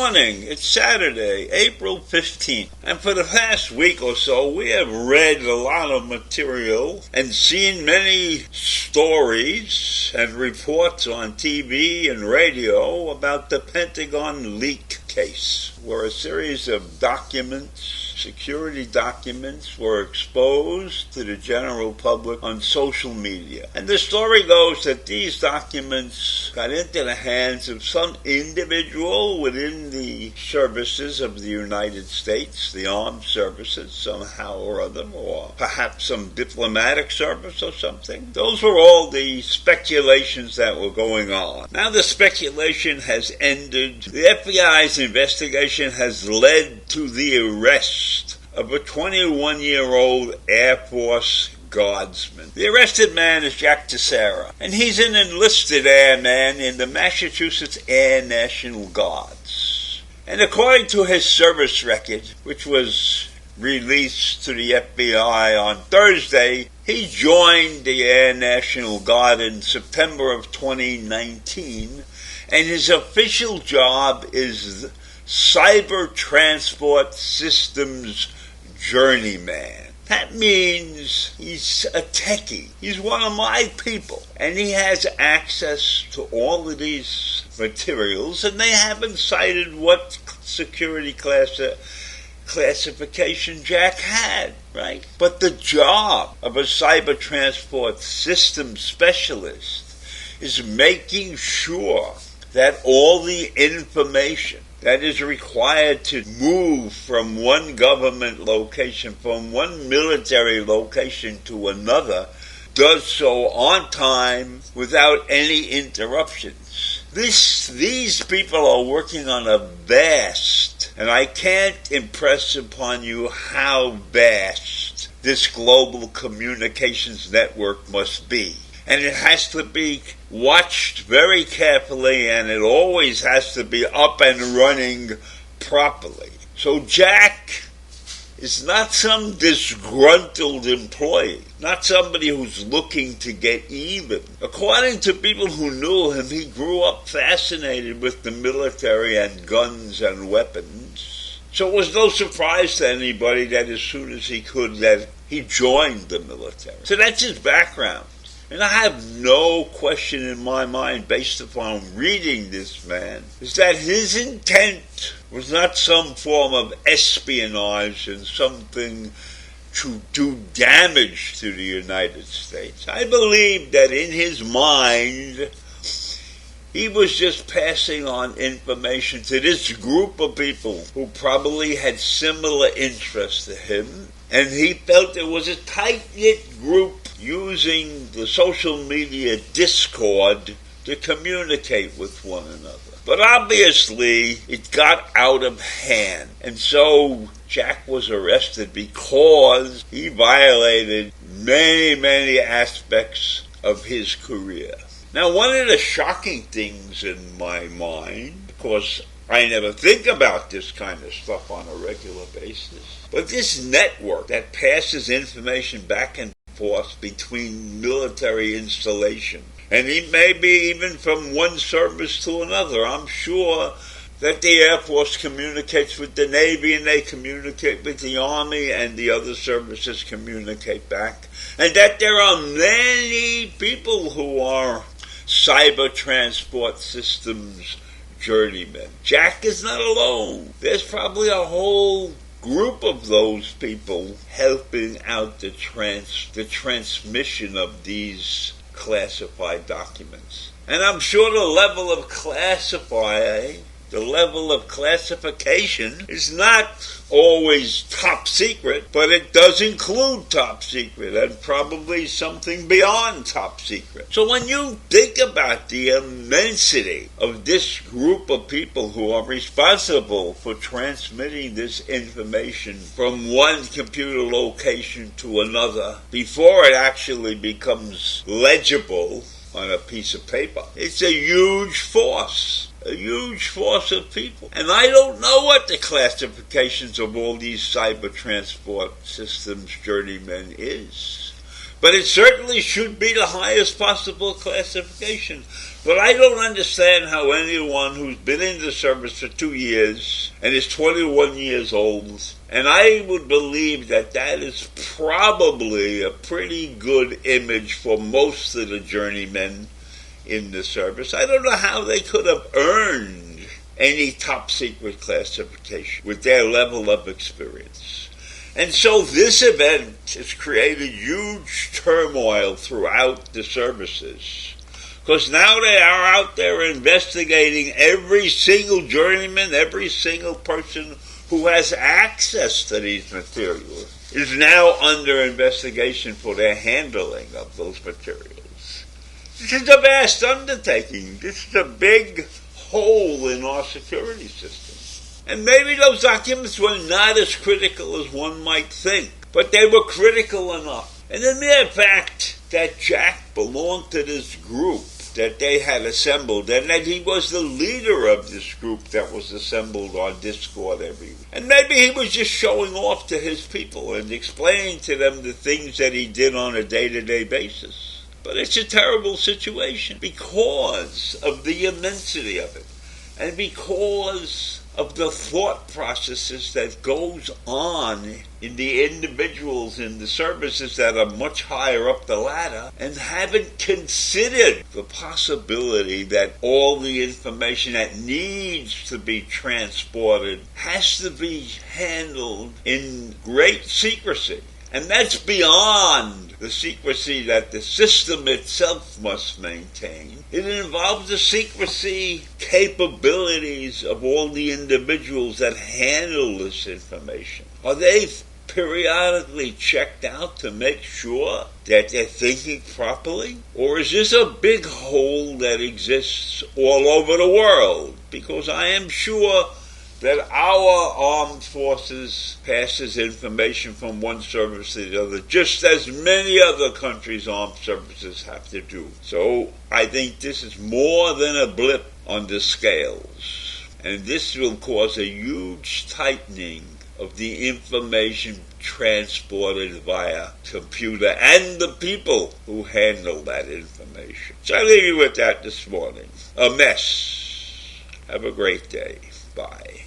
morning. It's Saturday, April 15th. And for the past week or so, we have read a lot of material and seen many stories and reports on TV and radio about the Pentagon leak case, where a series of documents, security documents, were exposed to the general public on social media. And the story goes that these documents got into the hands of some individual within the services of the United States, the armed services somehow or other, or perhaps some diplomatic service or something. Those were all the speculations that were going on. Now the speculation has ended. The FBI's investigation has led to the arrest of a 21-year-old Air Force Guardsman. The arrested man is Jack Teixeira, and he's an enlisted airman in the Massachusetts Air National Guards. And according to his service record, which was released to the FBI on Thursday, he joined the Air National Guard in September of 2019, and his official job is Cyber Transport Systems Journeyman. That means he's a techie. He's one of my people. And he has access to all of these materials, and they haven't cited what security classification Jack had, right? But the job of a cyber transport system specialist is making sure that all the information that is required to move from one government location, from one military location to another, does so on time without any interruptions. These people are working on a vast, and I can't impress upon you how vast this global communications network must be. And it has to be watched very carefully, and it always has to be up and running properly. So Jack is not some disgruntled employee, not somebody who's looking to get even. According to people who knew him, he grew up fascinated with the military and guns and weapons. So it was no surprise to anybody that as soon as he could, that he joined the military. So that's his background. And I have no question in my mind, based upon reading this man, is that his intent was not some form of espionage and something to do damage to the United States. I believe that in his mind, he was just passing on information to this group of people who probably had similar interests to him, and he felt it was a tight-knit group using the social media Discord to communicate with one another. But obviously, it got out of hand. And so Jack was arrested because he violated many, many aspects of his career. Now, one of the shocking things in my mind, because I never think about this kind of stuff on a regular basis, but this network that passes information back and forth between military installation, and it may be even from one service to another. I'm sure that the Air Force communicates with the Navy, and they communicate with the Army, and the other services communicate back, and that there are many people who are cyber transport systems journeymen. Jack is not alone. There's probably a whole group of those people helping out the transmission of these classified documents. And I'm sure the level of classification is not always top secret, but it does include top secret and probably something beyond top secret. So when you think about the immensity of this group of people who are responsible for transmitting this information from one computer location to another before it actually becomes legible on a piece of paper, it's a huge force. A huge force of people. And I don't know what the classifications of all these cyber transport systems journeymen is. But it certainly should be the highest possible classification. But I don't understand how anyone who's been in the service for 2 years and is 21 years old, and I would believe that that is probably a pretty good image for most of the journeymen in the service. I don't know how they could have earned any top secret classification with their level of experience. And so this event has created huge turmoil throughout the services. Because now they are out there investigating every single journeyman, every single person who has access to these materials is now under investigation for their handling of those materials. This is a vast undertaking. This is a big hole in our security system. And maybe those documents were not as critical as one might think, but they were critical enough. And the mere fact that Jack belonged to this group that they had assembled, and that he was the leader of this group that was assembled on Discord every week. And maybe he was just showing off to his people and explaining to them the things that he did on a day-to-day basis. But it's a terrible situation because of the immensity of it, and because of the thought processes that goes on in the individuals in the services that are much higher up the ladder and haven't considered the possibility that all the information that needs to be transported has to be handled in great secrecy. And that's beyond the secrecy that the system itself must maintain. It involves the secrecy capabilities of all the individuals that handle this information. Are they periodically checked out to make sure that they're thinking properly? Or is this a big hole that exists all over the world? Because I am sure that our armed forces passes information from one service to the other, just as many other countries' armed services have to do. So I think this is more than a blip on the scales. And this will cause a huge tightening of the information transported via computer and the people who handle that information. So I leave you with that this morning. A mess. Have a great day. Bye.